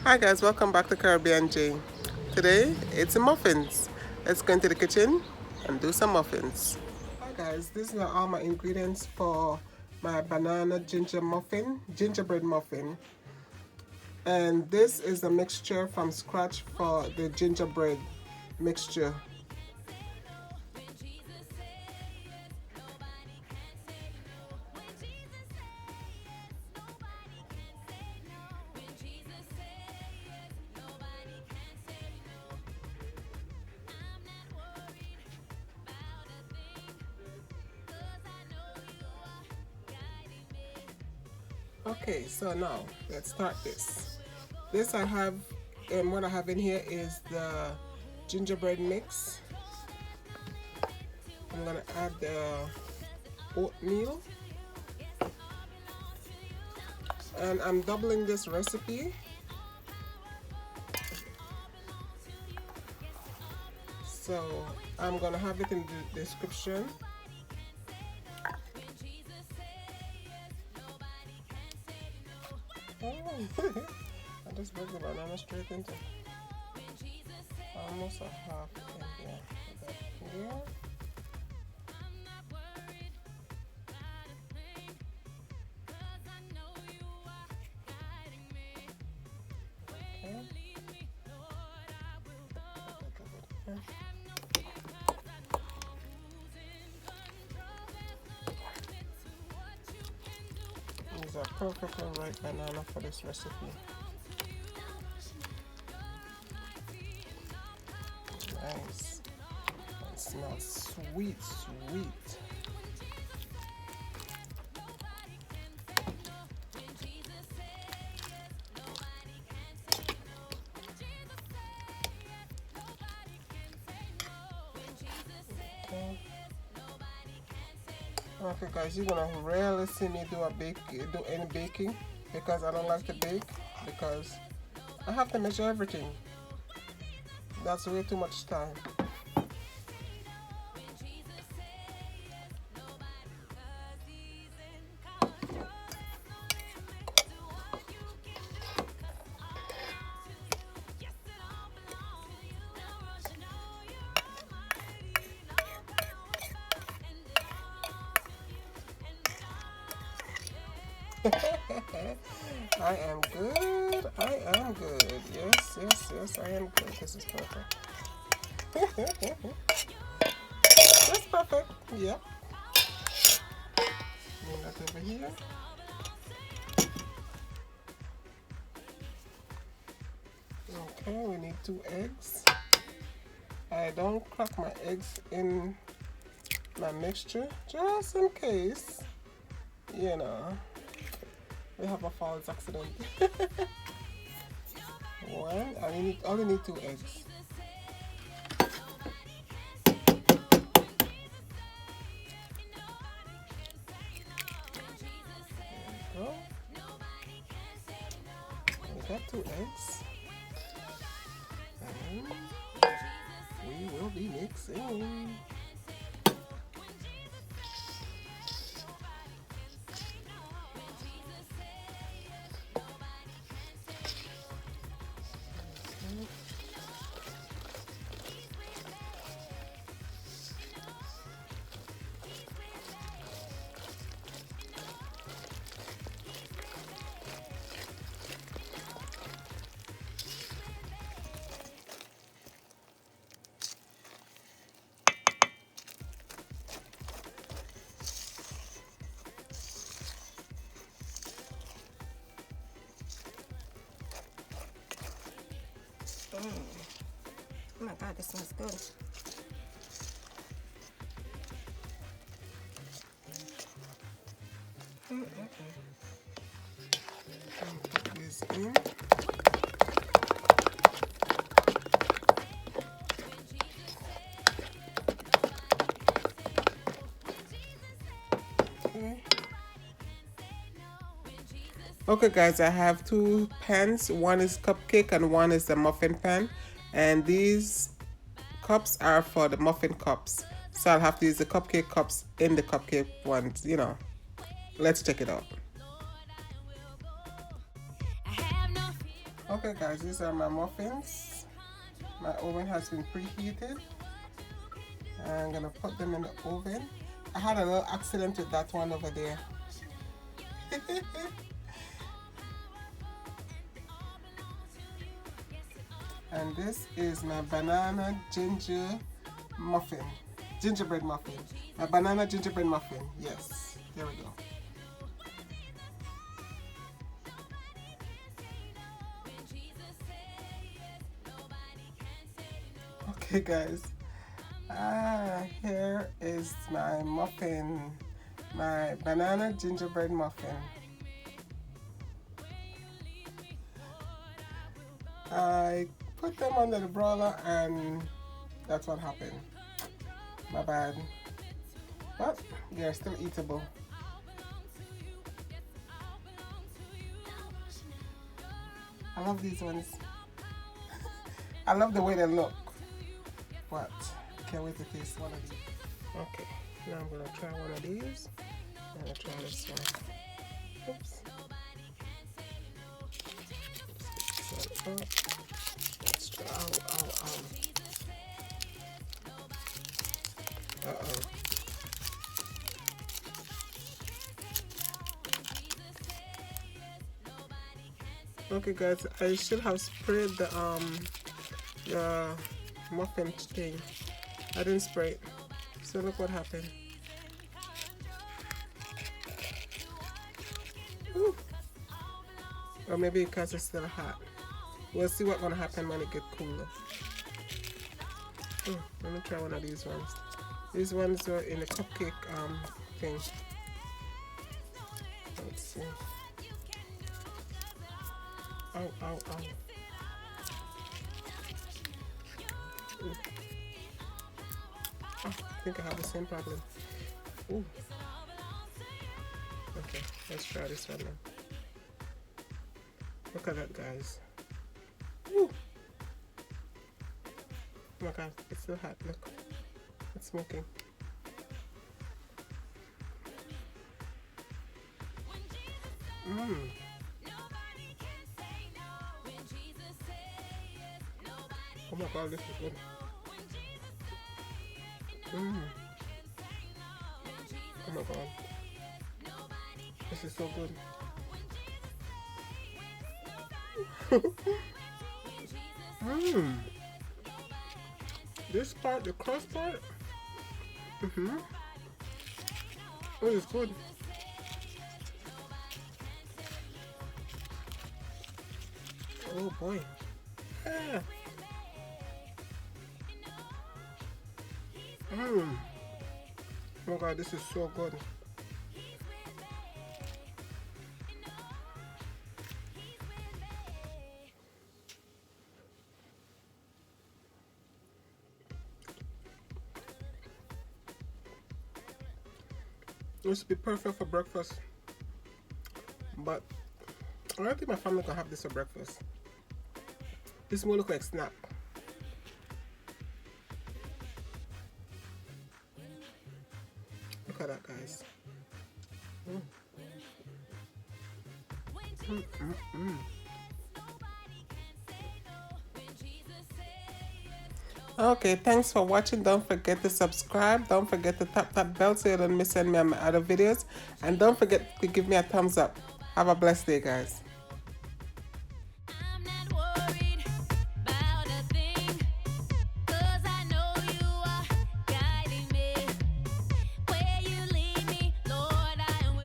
Hi guys, welcome back to Caribbean J. Today it's muffins. Let's go into the kitchen and do some muffins. Hi guys, these are all my ingredients for my banana gingerbread muffin. And this is the mixture from scratch for the gingerbread mixture. Okay, so now let's start this. This I have, and what I have in here is the gingerbread mix. I'm gonna add the oatmeal, and I'm doubling this recipe. So I'm gonna have it in the description. I just broke the banana straight into almost a half in there. Here. These are perfectly ripe banana for this recipe. Nice. It smells sweet, sweet. Okay guys, you're gonna rarely see me do any baking because I don't like to bake because I have to measure everything. That's way too much time. I am good. I am good. Yes, yes, yes, I am good. This is perfect. That's perfect. Yep. Move that over here. Okay, we need 2 eggs. I don't crack my eggs in my mixture just in case, you know, we have a false accident. One, I only need 2 eggs. There we go. We got 2 eggs. And we will be mixing. Oh my God, this smells good. Put this in. Okay guys, I have 2 pans. One is cupcake and one is the muffin pan. And these cups are for the muffin cups. So I'll have to use the cupcake cups in the cupcake ones, you know. Let's check it out. Okay guys, these are my muffins. My oven has been preheated. I'm gonna put them in the oven. I had a little accident with that one over there. And this is my banana gingerbread muffin. My banana gingerbread muffin. Yes, there we go. Okay guys, here is my muffin, my banana gingerbread muffin. I put them under the broiler and that's what happened. My bad. But they're still eatable. I love these ones. I love the way they look. But can't wait to taste one of these. Okay, now I'm gonna try one of these. I'm gonna try this one. Oops. Let's try. Uh-oh. Okay guys, I should have sprayed the muffin thing. I didn't spray it. So look what happened. Ooh. Or maybe because it's still hot. We'll see what's gonna happen when it gets cooler. Let me try one of these ones. These ones are in the cupcake thing. Let's see. Ow, ow, ow. Ooh. Oh, I think I have the same problem. Ooh. Okay, let's try this one now. Look at that, guys. Ooh. Oh my god, it's still hot. Look, it's smoking. Oh my god, this is good. Oh my god, this is so good. This part, the crust part, oh, it's good. Oh boy. Yeah. Oh my god, this is so good. This would be perfect for breakfast, but I don't think my family can have this for breakfast. This more look like snack. Look at that, guys. Okay, thanks for watching. Don't forget to subscribe. Don't forget to tap that bell so you don't miss any of my other videos. And don't forget to give me a thumbs up. Have a blessed day, guys.